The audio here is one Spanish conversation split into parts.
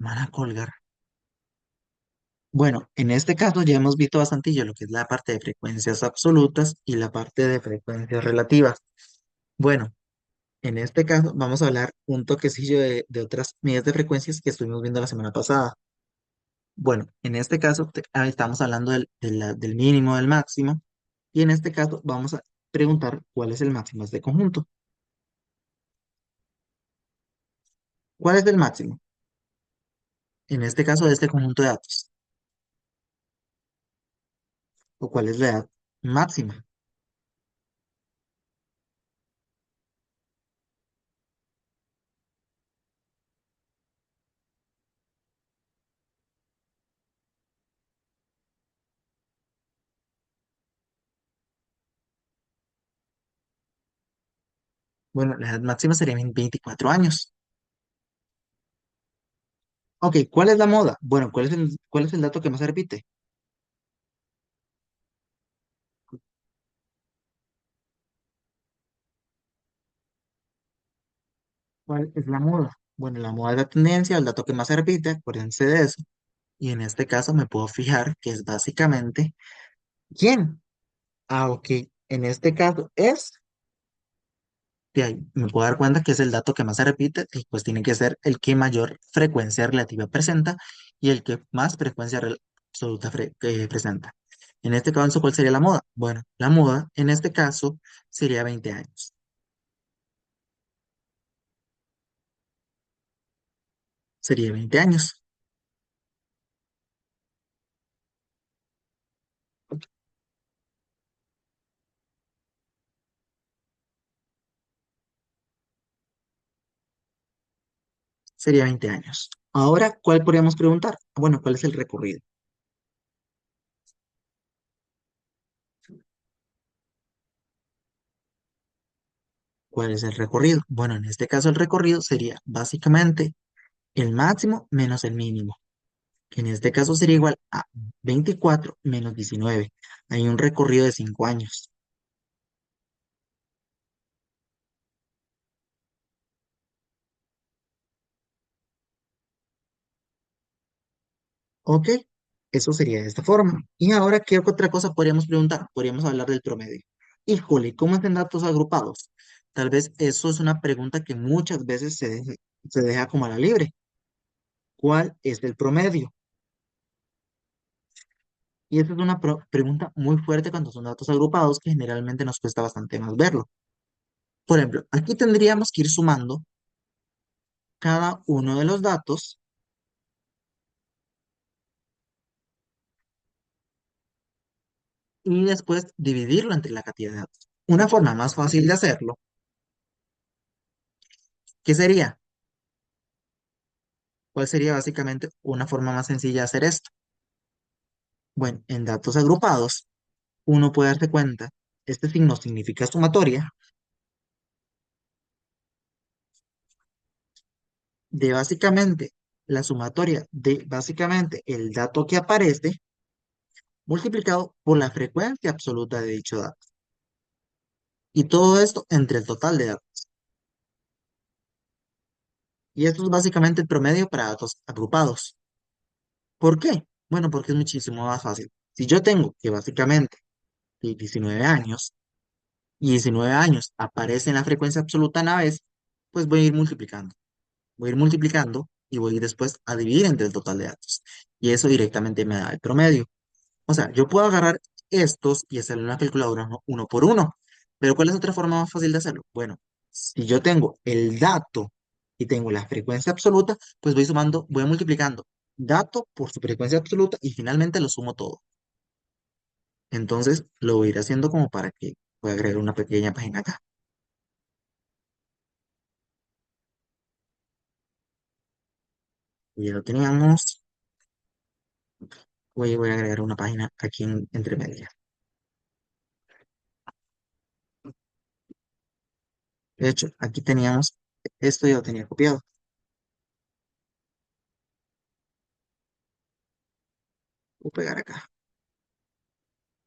Van a colgar. Bueno, en este caso ya hemos visto bastantillo lo que es la parte de frecuencias absolutas y la parte de frecuencias relativas. Bueno, en este caso vamos a hablar un toquecillo de otras medidas de frecuencias que estuvimos viendo la semana pasada. Bueno, en este caso estamos hablando del mínimo, del máximo, y en este caso vamos a preguntar cuál es el máximo de este conjunto. ¿Cuál es el máximo? En este caso de este conjunto de datos. ¿O cuál es la edad máxima? Bueno, la edad máxima sería 24 años. Ok, ¿cuál es la moda? Bueno, cuál es el dato que más se repite? ¿Cuál es la moda? Bueno, la moda es la tendencia, el dato que más se repite, acuérdense de eso. Y en este caso me puedo fijar que es básicamente ¿quién? Ah, ok. En este caso es, de ahí me puedo dar cuenta que es el dato que más se repite y pues tiene que ser el que mayor frecuencia relativa presenta y el que más frecuencia absoluta presenta. En este caso, ¿cuál sería la moda? Bueno, la moda en este caso sería 20 años. Sería 20 años. Sería 20 años. Ahora, ¿cuál podríamos preguntar? Bueno, ¿cuál es el recorrido? ¿Cuál es el recorrido? Bueno, en este caso el recorrido sería básicamente el máximo menos el mínimo, que en este caso sería igual a 24 menos 19. Hay un recorrido de 5 años. ¿Ok? Eso sería de esta forma. Y ahora, ¿qué otra cosa podríamos preguntar? Podríamos hablar del promedio. Híjole, ¿cómo es en datos agrupados? Tal vez eso es una pregunta que muchas veces se deja como a la libre. ¿Cuál es el promedio? Y esa es una pregunta muy fuerte cuando son datos agrupados que generalmente nos cuesta bastante más verlo. Por ejemplo, aquí tendríamos que ir sumando cada uno de los datos y después dividirlo entre la cantidad de datos. Una forma más fácil de hacerlo, ¿qué sería? ¿Cuál sería básicamente una forma más sencilla de hacer esto? Bueno, en datos agrupados, uno puede darse cuenta, este signo significa sumatoria, de básicamente la sumatoria de básicamente el dato que aparece multiplicado por la frecuencia absoluta de dicho dato. Y todo esto entre el total de datos. Y esto es básicamente el promedio para datos agrupados. ¿Por qué? Bueno, porque es muchísimo más fácil. Si yo tengo que básicamente 19 años y 19 años aparece en la frecuencia absoluta a la vez, pues voy a ir multiplicando. Voy a ir multiplicando y voy a ir después a dividir entre el total de datos. Y eso directamente me da el promedio. O sea, yo puedo agarrar estos y hacerle una calculadora uno por uno. Pero ¿cuál es otra forma más fácil de hacerlo? Bueno, si yo tengo el dato y tengo la frecuencia absoluta, pues voy sumando, voy multiplicando dato por su frecuencia absoluta y finalmente lo sumo todo. Entonces lo voy a ir haciendo como para que pueda agregar una pequeña página acá. Y ya lo teníamos. Voy a agregar una página aquí entre medias. De hecho, aquí teníamos, esto ya lo tenía copiado. Voy a pegar acá.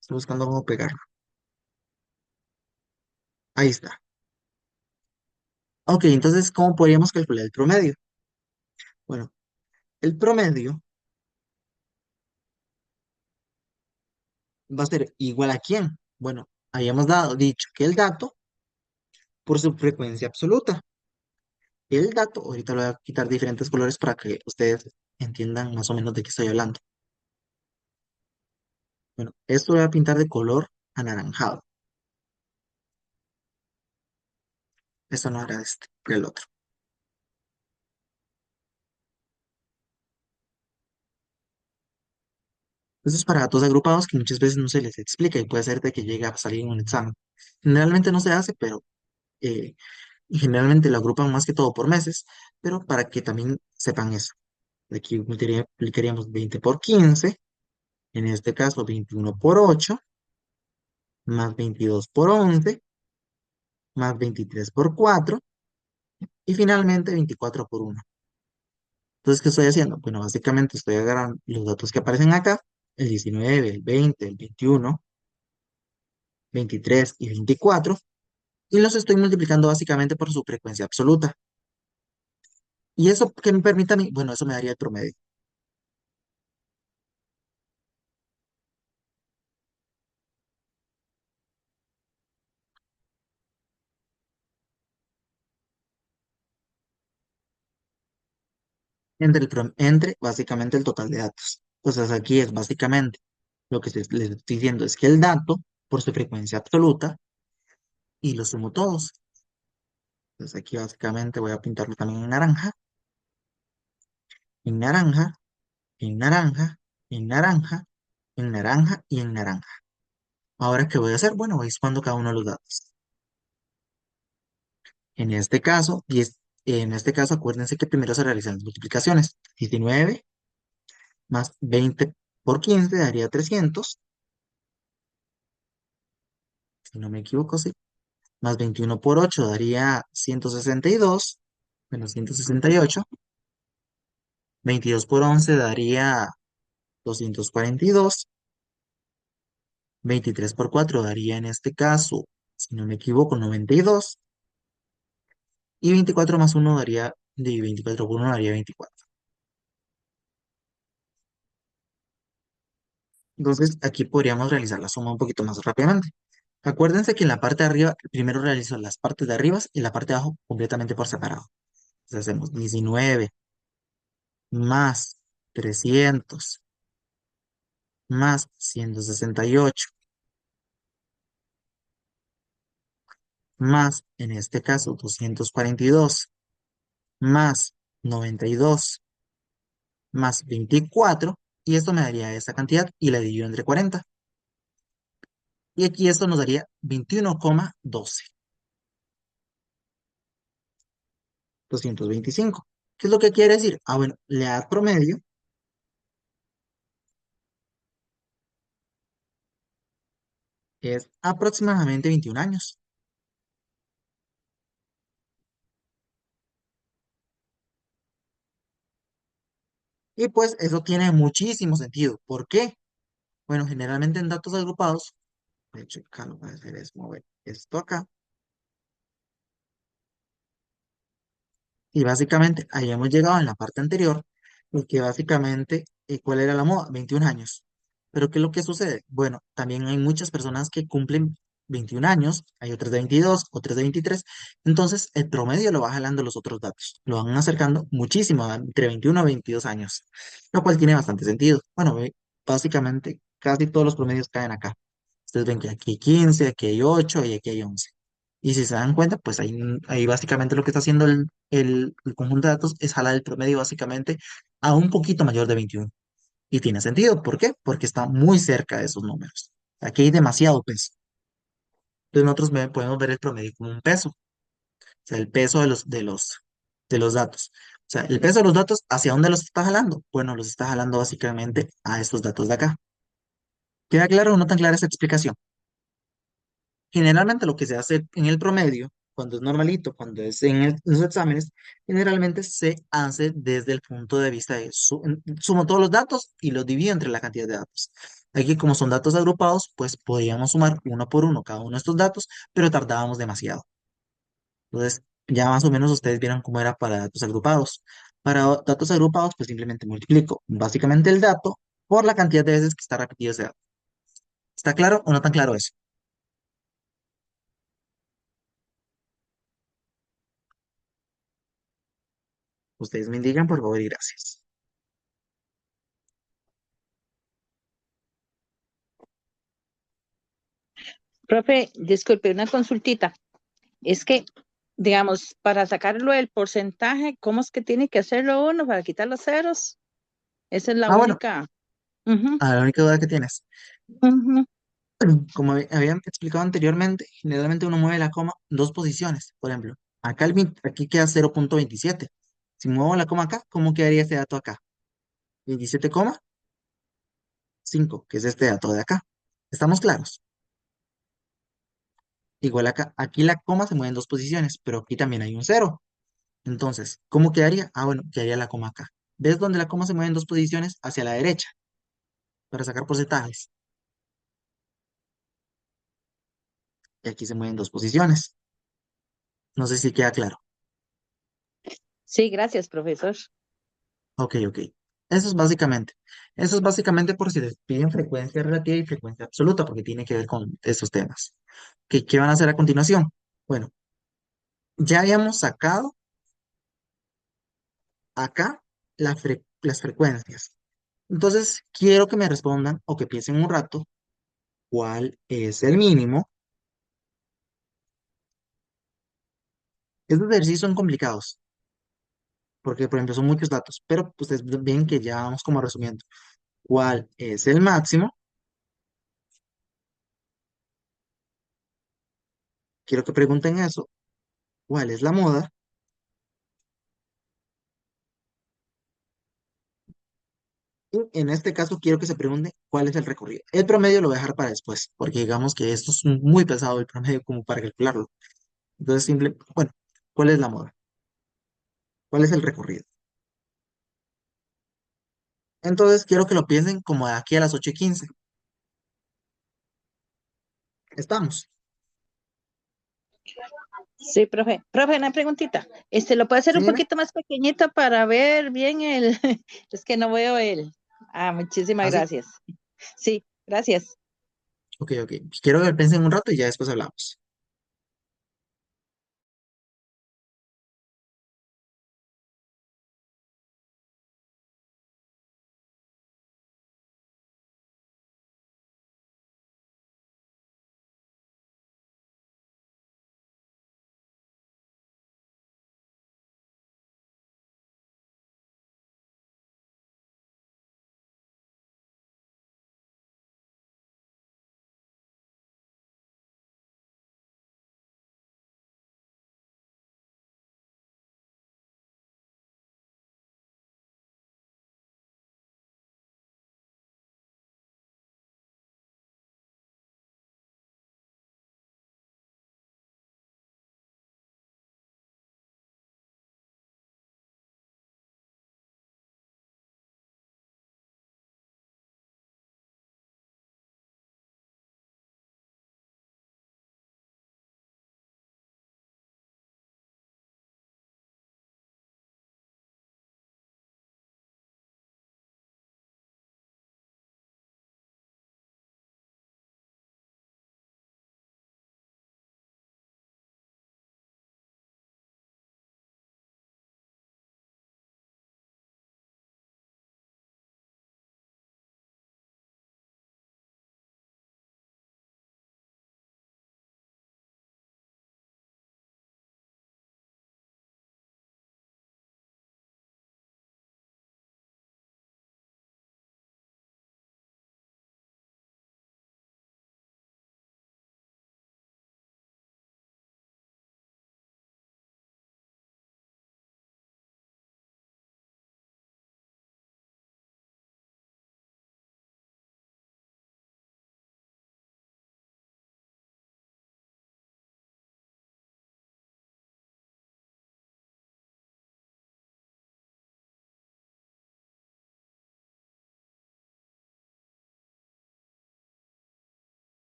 Estoy buscando cómo pegarlo. Ahí está. Ok, entonces, ¿cómo podríamos calcular el promedio? Bueno, El promedio va a ser igual a quién. Bueno, habíamos dicho que el dato por su frecuencia absoluta. El dato, ahorita le voy a quitar diferentes colores para que ustedes entiendan más o menos de qué estoy hablando. Bueno, esto lo voy a pintar de color anaranjado. Esto no era este, era el otro. Eso es para datos agrupados que muchas veces no se les explica y puede ser de que llegue a salir en un examen. Generalmente no se hace, pero eh, generalmente lo agrupan más que todo por meses, pero para que también sepan eso. De aquí multiplicaríamos 20 por 15, en este caso 21 por 8, más 22 por 11, más 23 por 4 y finalmente 24 por 1. Entonces, ¿qué estoy haciendo? Bueno, básicamente estoy agarrando los datos que aparecen acá, el 19, el 20, el 21, 23 y 24, y los estoy multiplicando básicamente por su frecuencia absoluta. ¿Y eso qué me permite a mí? Bueno, eso me daría el promedio. Entre básicamente el total de datos. Entonces, aquí es básicamente lo que les estoy diciendo es que el dato, por su frecuencia absoluta, y lo sumo todos. Entonces, aquí básicamente voy a pintarlo también en naranja, en naranja, en naranja, en naranja, en naranja y en naranja. Ahora, ¿qué voy a hacer? Bueno, voy sumando cada uno de los datos. En este caso, en este caso, acuérdense que primero se realizan las multiplicaciones. 19 más 20 por 15 daría 300, si no me equivoco, sí. Más 21 por 8 daría 162, menos 168. 22 por 11 daría 242. 23 por 4 daría en este caso, si no me equivoco, 92. Y 24 más uno daría, de 24 por uno daría 24. Entonces, aquí podríamos realizar la suma un poquito más rápidamente. Acuérdense que en la parte de arriba, primero realizo las partes de arriba y la parte de abajo completamente por separado. Entonces hacemos 19 más 300 más 168 más, en este caso, 242 más 92 más 24 y esto me daría esta cantidad y la divido entre 40. Y aquí esto nos daría 21,12, 225. ¿Qué es lo que quiere decir? Ah, bueno, la edad promedio es aproximadamente 21 años. Y pues eso tiene muchísimo sentido. ¿Por qué? Bueno, generalmente en datos agrupados, de hecho, acá lo que voy a hacer es mover esto acá. Y básicamente ahí hemos llegado en la parte anterior, porque básicamente, ¿cuál era la moda? 21 años. Pero ¿qué es lo que sucede? Bueno, también hay muchas personas que cumplen 21 años, hay otras de 22, otras de 23, entonces el promedio lo va jalando los otros datos, lo van acercando muchísimo, entre 21 a 22 años, lo cual tiene bastante sentido. Bueno, básicamente casi todos los promedios caen acá. Ustedes ven que aquí hay 15, aquí hay 8 y aquí hay 11. Y si se dan cuenta, pues ahí básicamente lo que está haciendo el conjunto de datos es jalar el promedio básicamente a un poquito mayor de 21. Y tiene sentido. ¿Por qué? Porque está muy cerca de esos números. Aquí hay demasiado peso. Entonces nosotros podemos ver el promedio como un peso. O sea, el peso de los datos. O sea, el peso de los datos, ¿hacia dónde los está jalando? Bueno, los está jalando básicamente a estos datos de acá. ¿Queda claro o no tan clara esa explicación? Generalmente lo que se hace en el promedio, cuando es normalito, cuando es en los exámenes, generalmente se hace desde el punto de vista de sumo todos los datos y los divido entre la cantidad de datos. Aquí, como son datos agrupados, pues podríamos sumar uno por uno cada uno de estos datos, pero tardábamos demasiado. Entonces, ya más o menos ustedes vieron cómo era para datos agrupados. Para datos agrupados, pues simplemente multiplico básicamente el dato por la cantidad de veces que está repetido ese dato. ¿Está claro o no tan claro eso? Ustedes me indican, por favor, y gracias. Profe, disculpe, una consultita. Es que, digamos, para sacarlo el porcentaje, ¿cómo es que tiene que hacerlo uno para quitar los ceros? Esa es la Ah, bueno, única. Ujú, la única duda que tienes. ujú. Como había explicado anteriormente, generalmente uno mueve la coma dos posiciones. Por ejemplo, acá aquí queda 0,27. Si muevo la coma acá, ¿cómo quedaría ese dato acá? 27,5, que es este dato de acá. ¿Estamos claros? Igual acá, aquí la coma se mueve en dos posiciones, pero aquí también hay un cero. Entonces, ¿cómo quedaría? Ah, bueno, quedaría la coma acá. ¿Ves donde la coma se mueve en dos posiciones? Hacia la derecha, para sacar porcentajes. Y aquí se mueven dos posiciones. No sé si queda claro. Sí, gracias, profesor. Ok, ok. Eso es básicamente. Eso es básicamente por si les piden frecuencia relativa y frecuencia absoluta, porque tiene que ver con esos temas. ¿Qué van a hacer a continuación? Bueno, ya habíamos sacado acá las frecuencias. Entonces, quiero que me respondan o que piensen un rato cuál es el mínimo. Estos ejercicios son complicados, porque, por ejemplo, son muchos datos, pero ustedes ven que ya vamos como resumiendo. ¿Cuál es el máximo? Quiero que pregunten eso. ¿Cuál es la moda? Y en este caso quiero que se pregunte cuál es el recorrido. El promedio lo voy a dejar para después, porque digamos que esto es muy pesado el promedio como para calcularlo. Entonces, bueno, ¿cuál es la moda? ¿Cuál es el recorrido? Entonces, quiero que lo piensen como de aquí a las 8:15. Estamos. Sí, profe. Profe, una preguntita. ¿Lo puede hacer ¿Sí, un dime? poquito más pequeñito para ver bien el... Es que no veo el... Ah, muchísimas ¿Así? gracias. Sí, gracias. Ok, ok. Quiero que piensen un rato y ya después hablamos.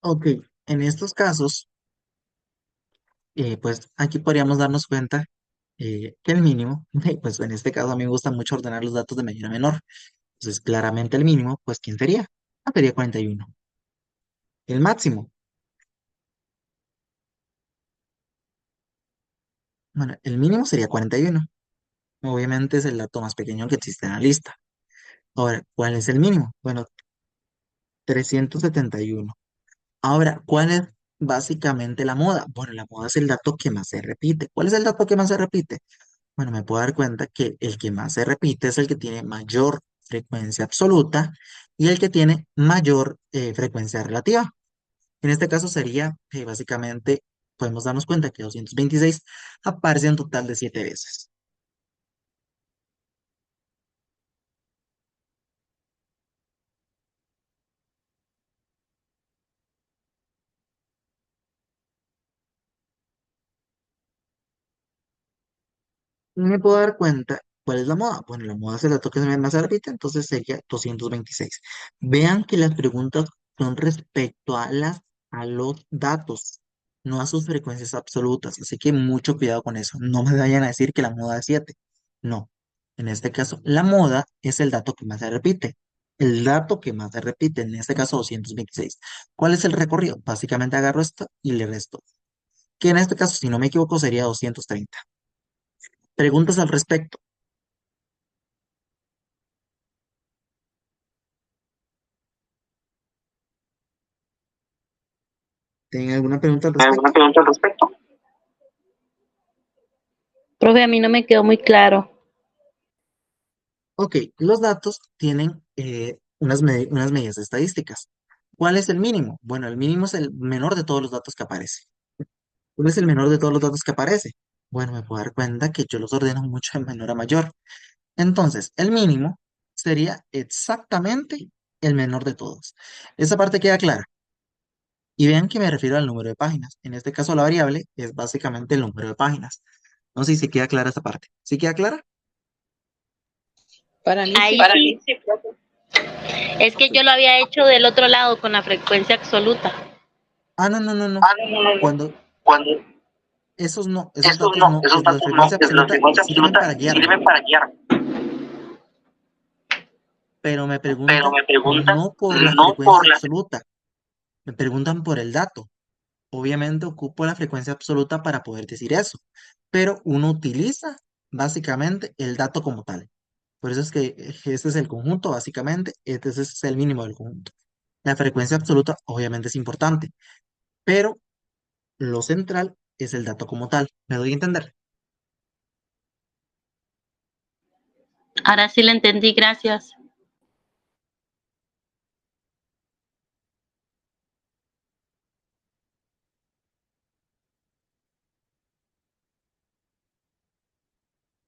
Ok, en estos casos, pues aquí podríamos darnos cuenta que el mínimo, pues en este caso a mí me gusta mucho ordenar los datos de mayor a menor. Entonces, claramente el mínimo, pues ¿quién sería? Ah, sería 41. El máximo, bueno, el mínimo sería 41. Obviamente es el dato más pequeño que existe en la lista. Ahora, ¿cuál es el mínimo? Bueno, 371. Ahora, ¿cuál es básicamente la moda? Bueno, la moda es el dato que más se repite. ¿Cuál es el dato que más se repite? Bueno, me puedo dar cuenta que el que más se repite es el que tiene mayor frecuencia absoluta y el que tiene mayor frecuencia relativa. En este caso sería que básicamente podemos darnos cuenta que 226 aparece un total de 7 veces. Y me puedo dar cuenta cuál es la moda. Bueno, la moda es el dato que más se repite, entonces sería 226. Vean que las preguntas son respecto a los datos, no a sus frecuencias absolutas. Así que mucho cuidado con eso. No me vayan a decir que la moda es 7. No. En este caso, la moda es el dato que más se repite. El dato que más se repite, en este caso 226. ¿Cuál es el recorrido? Básicamente agarro esto y le resto. Que en este caso, si no me equivoco, sería 230. Preguntas al respecto. ¿Tienen alguna pregunta al ¿Alguna respecto? pregunta al respecto? Profe, a mí no me quedó muy claro. Ok, los datos tienen unas medidas estadísticas. ¿Cuál es el mínimo? Bueno, el mínimo es el menor de todos los datos que aparece. ¿Cuál es el menor de todos los datos que aparece? Bueno, me puedo dar cuenta que yo los ordeno mucho de menor a mayor. Entonces, el mínimo sería exactamente el menor de todos. Esa parte queda clara. Y vean que me refiero al número de páginas. En este caso, la variable es básicamente el número de páginas. No sé si queda clara esta parte. ¿Sí queda clara? Para mí Ahí sí. Para sí, sí, profe. Es que Ok. yo lo había hecho del otro lado con la frecuencia absoluta. Ah, no, no, no, no. Ah, no, no, no, no. Cuando Cuando esos esos datos no, no, esos es la datos no, frecuencia es la absoluta frecuencia sirven absoluta para guiarme, sirven para guiar. pero me Pero preguntan me preguntan, no por la no por frecuencia la absoluta, me preguntan por el dato. Obviamente ocupo la frecuencia absoluta para poder decir eso, pero uno utiliza básicamente el dato como tal. Por eso es que este es el conjunto, básicamente, este es el mínimo del conjunto. La frecuencia absoluta obviamente es importante, pero lo central es el dato como tal. ¿Me doy a entender? Ahora sí le entendí, gracias.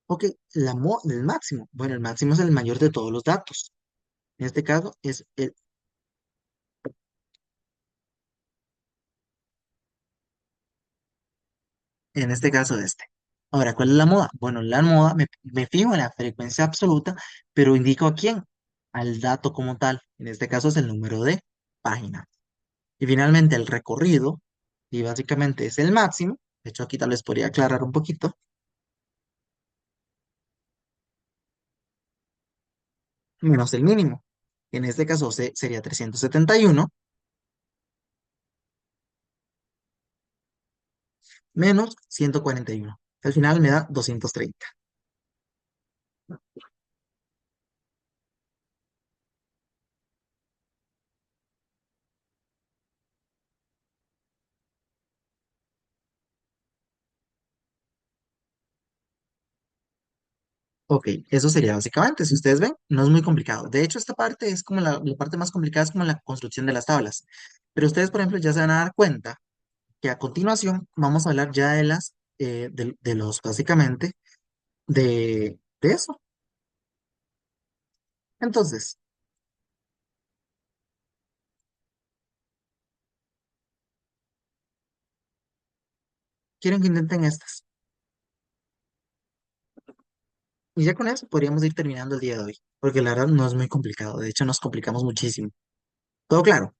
Ok, el máximo. Bueno, el máximo es el mayor de todos los datos. En este caso es en este caso este. Ahora, ¿cuál es la moda? Bueno, la moda me fijo en la frecuencia absoluta, pero indico a quién, al dato como tal. En este caso es el número de página. Y finalmente el recorrido, y básicamente es el máximo. De hecho, aquí tal vez podría aclarar un poquito, menos el mínimo. En este caso sería 371 menos 141. Al final me da 230. Ok, eso sería básicamente, si ustedes ven, no es muy complicado. De hecho, esta parte es como la parte más complicada, es como la construcción de las tablas. Pero ustedes, por ejemplo, ya se van a dar cuenta que a continuación vamos a hablar ya de los, básicamente, de eso. Entonces, quieren que intenten estas. Y ya con eso podríamos ir terminando el día de hoy, porque la verdad no es muy complicado. De hecho, nos complicamos muchísimo. ¿Todo claro?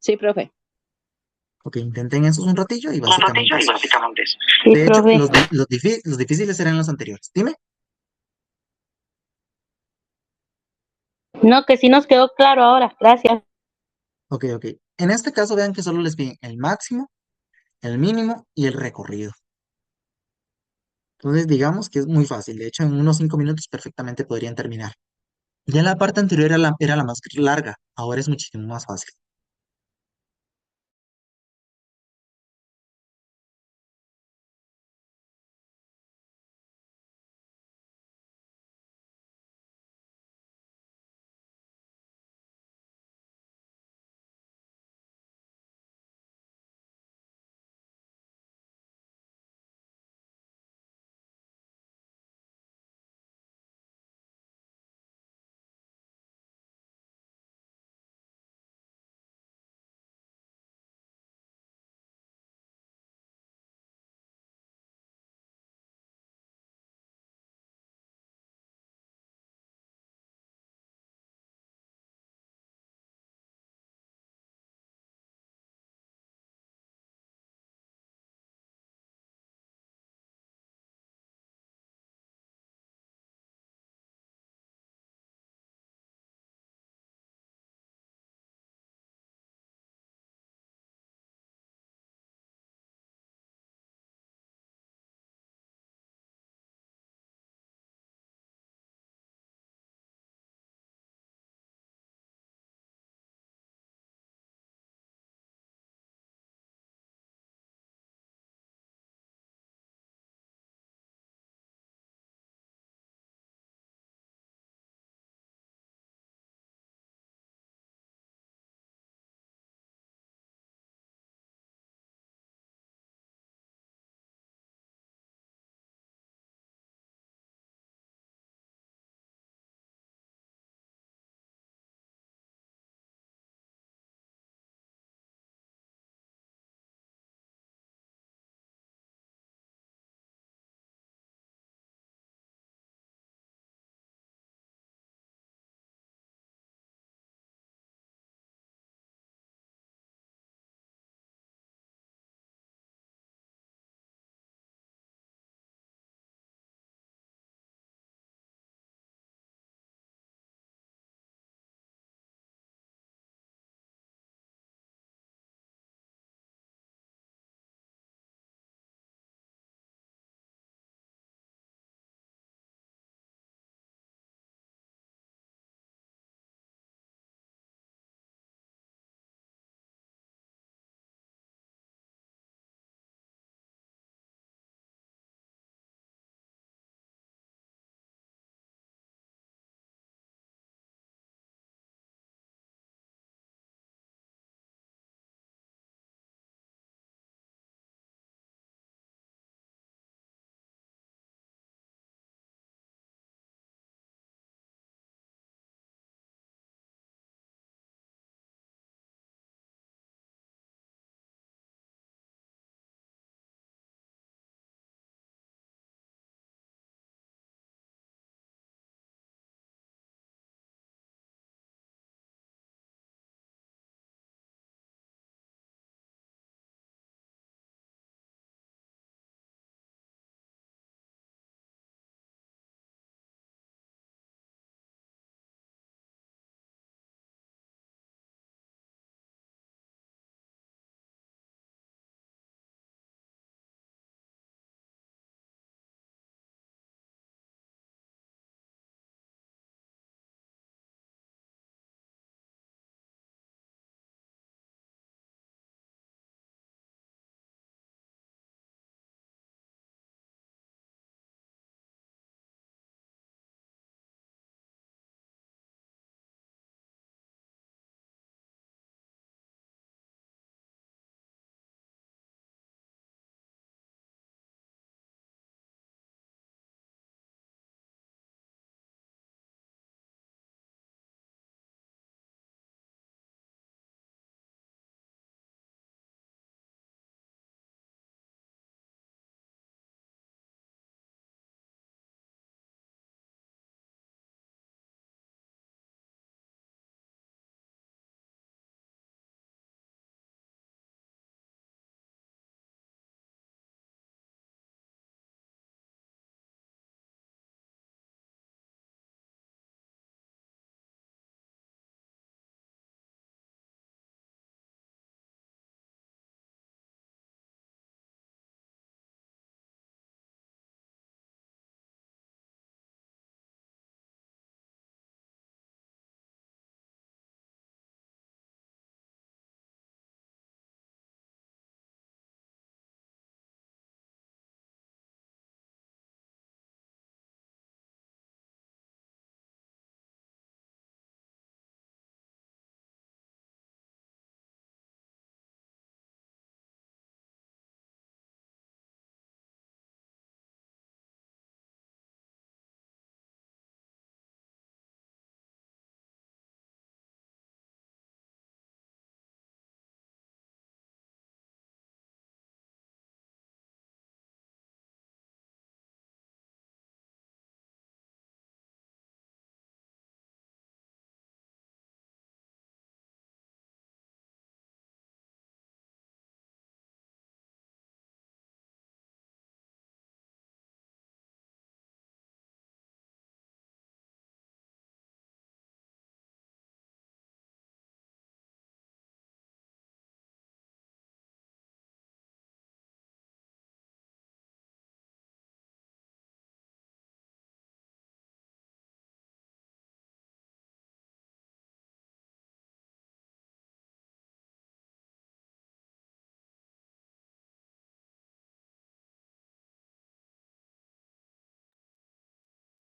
Sí, profe. Ok, intenten eso un ratillo y básicamente eso. Sí, De hecho, profe. los difíciles serán los anteriores. Dime. No, que sí nos quedó claro ahora. Gracias. Ok, ok. En este caso vean que solo les piden el máximo, el mínimo y el recorrido. Entonces digamos que es muy fácil. De hecho, en unos 5 minutos perfectamente podrían terminar. Ya la parte anterior era la más larga. Ahora es muchísimo más fácil.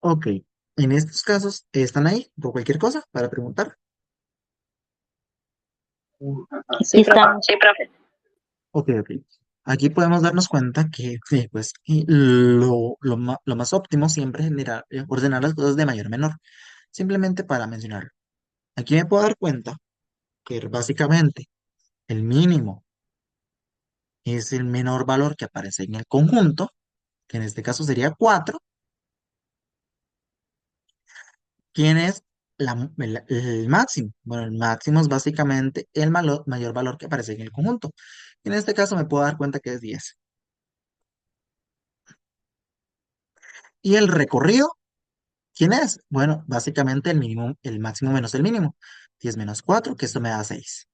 Ok, en estos casos, ¿están ahí por cualquier cosa para preguntar? Sí, Aquí profe. estamos. Sí, profe. Ok, ok. Aquí podemos darnos cuenta que pues, lo más óptimo siempre es ordenar las cosas de mayor a menor, simplemente para mencionarlo. Aquí me puedo dar cuenta que básicamente el mínimo es el menor valor que aparece en el conjunto, que en este caso sería 4. ¿Quién es el máximo? Bueno, el máximo es básicamente el mayor valor que aparece en el conjunto. En este caso me puedo dar cuenta que es 10. ¿Y el recorrido? ¿Quién es? Bueno, básicamente el mínimo, el máximo menos el mínimo. 10 menos 4, que esto me da 6.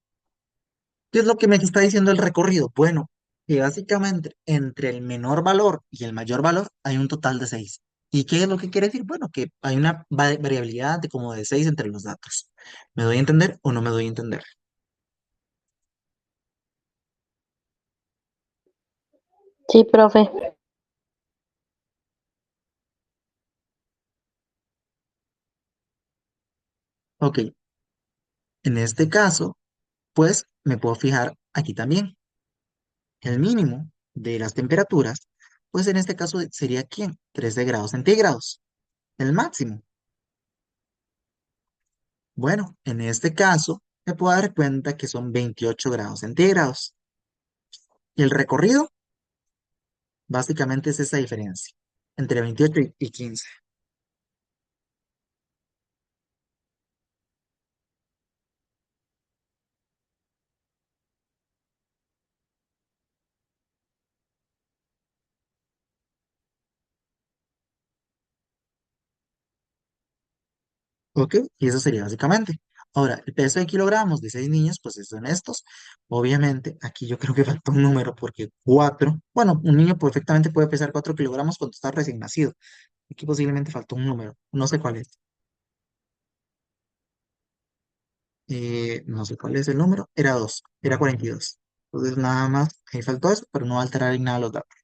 ¿Qué es lo que me está diciendo el recorrido? Bueno, que básicamente entre el menor valor y el mayor valor hay un total de 6. ¿Y qué es lo que quiere decir? Bueno, que hay una variabilidad de como de 6 entre los datos. ¿Me doy a entender o no me doy a entender? Sí, profe. Ok, en este caso, pues me puedo fijar aquí también. El mínimo de las temperaturas, pues en este caso sería ¿quién? 13 grados centígrados. El máximo. Bueno, en este caso, me puedo dar cuenta que son 28 grados centígrados. Y el recorrido, básicamente es esa diferencia entre 28 y 15. ¿Ok? Y eso sería básicamente. Ahora, el peso de kilogramos de 6 niños, pues son estos. Obviamente, aquí yo creo que falta un número porque 4, bueno, un niño perfectamente puede pesar 4 kilogramos cuando está recién nacido. Aquí posiblemente faltó un número, no sé cuál es. No sé cuál es el número, era 2, era 42. Entonces nada más, ahí faltó eso, pero no va a alterar en nada los datos.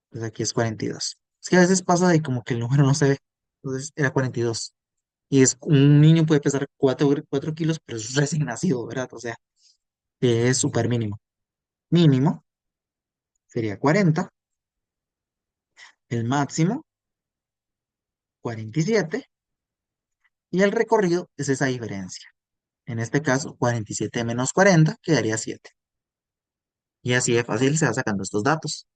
Entonces aquí es 42. Es que a veces pasa de como que el número no se ve. Entonces era 42. Y es, un niño puede pesar 4 kilos, pero es recién nacido, ¿verdad? O sea, que es súper mínimo. Mínimo sería 40, el máximo 47, y el recorrido es esa diferencia. En este caso, 47 menos 40 quedaría 7. Y así de fácil se va sacando estos datos.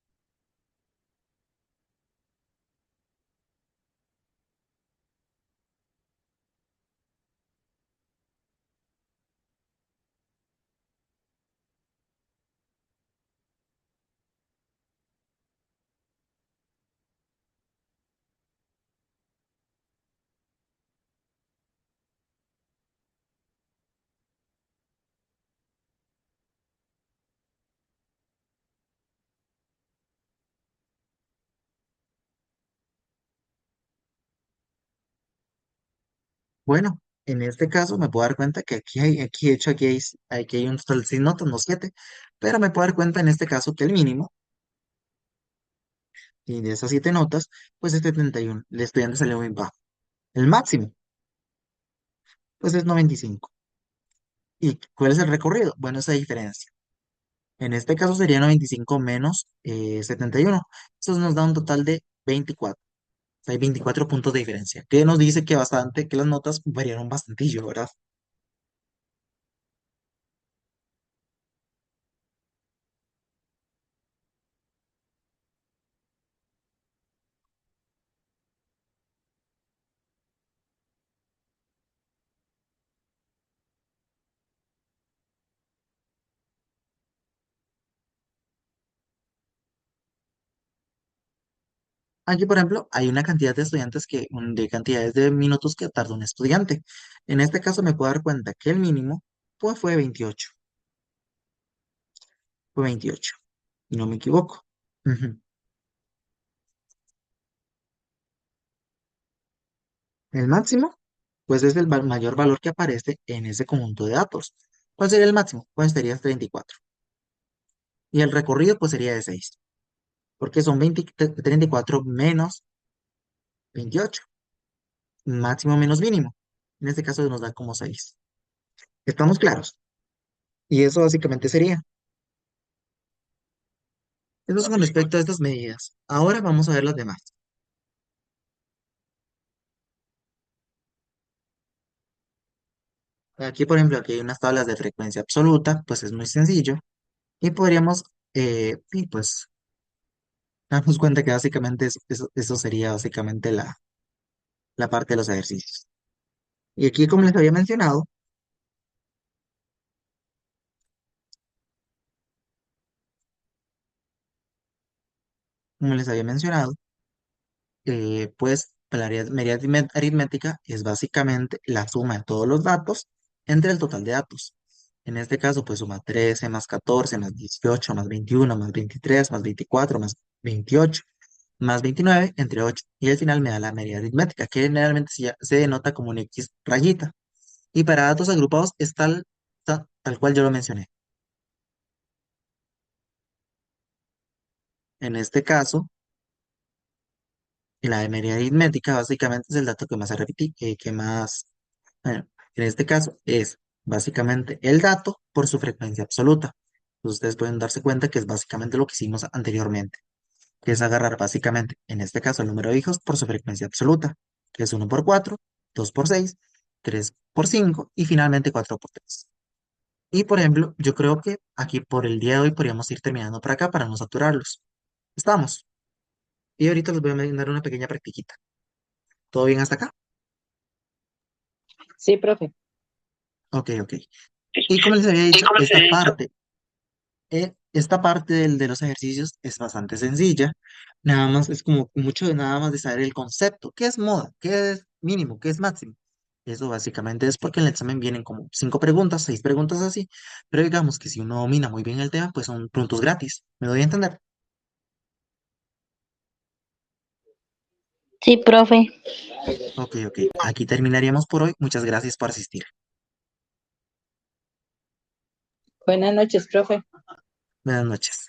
Bueno, en este caso me puedo dar cuenta que aquí hay un total de 6 notas, no 7, pero me puedo dar cuenta en este caso que el mínimo, y de esas 7 notas, pues es 71. El estudiante salió muy bajo. El máximo, pues es 95. ¿Y cuál es el recorrido? Bueno, esa diferencia. En este caso sería 95 menos 71. Eso nos da un total de 24. O sea, hay 24 puntos de diferencia, que nos dice que las notas variaron bastantillo, ¿verdad? Aquí, por ejemplo, hay una cantidad de estudiantes de cantidades de minutos que tarda un estudiante. En este caso me puedo dar cuenta que el mínimo, pues fue 28. Fue 28. Y no me equivoco. Ujú. El máximo, pues es el mayor valor que aparece en ese conjunto de datos. ¿Cuál sería el máximo? Pues sería 34. Y el recorrido, pues sería de 6. Porque son 20 34 menos 28. Máximo menos mínimo. En este caso nos da como 6. ¿Estamos claros? Y eso básicamente sería. Eso es con respecto a estas medidas. Ahora vamos a ver las demás. Aquí, por ejemplo, aquí hay unas tablas de frecuencia absoluta, pues es muy sencillo. Y podríamos, y pues, darnos cuenta que básicamente eso sería básicamente la parte de los ejercicios. Y aquí, como les había mencionado, pues la aritmética es básicamente la suma de todos los datos entre el total de datos. En este caso, pues suma 13 más 14 más 18 más 21 más 23 más 24 más 28 más 29 entre 8. Y al final me da la media aritmética, que generalmente se denota como un X rayita. Y para datos agrupados es tal cual yo lo mencioné. En este caso, la media aritmética básicamente es el dato que más se repite, que más. Bueno, en este caso es básicamente el dato por su frecuencia absoluta. Entonces ustedes pueden darse cuenta que es básicamente lo que hicimos anteriormente, que es agarrar básicamente, en este caso, el número de hijos por su frecuencia absoluta, que es 1 por 4, 2 por 6, 3 por 5 y finalmente 4 por 3. Y por ejemplo, yo creo que aquí por el día de hoy podríamos ir terminando por acá para no saturarlos. ¿Estamos? Y ahorita les voy a dar una pequeña practiquita. ¿Todo bien hasta acá? Sí, profe. Ok, ok. Y como les había dicho, esta parte de los ejercicios es bastante sencilla. Nada más es como mucho de nada más de saber el concepto. ¿Qué es moda? ¿Qué es mínimo? ¿Qué es máximo? Eso básicamente es porque en el examen vienen como 5 preguntas, 6 preguntas así. Pero digamos que si uno domina muy bien el tema, pues son puntos gratis. ¿Me doy a entender? Sí, profe. Ok, ok. Aquí terminaríamos por hoy. Muchas gracias por asistir. Buenas noches, profe. Buenas noches.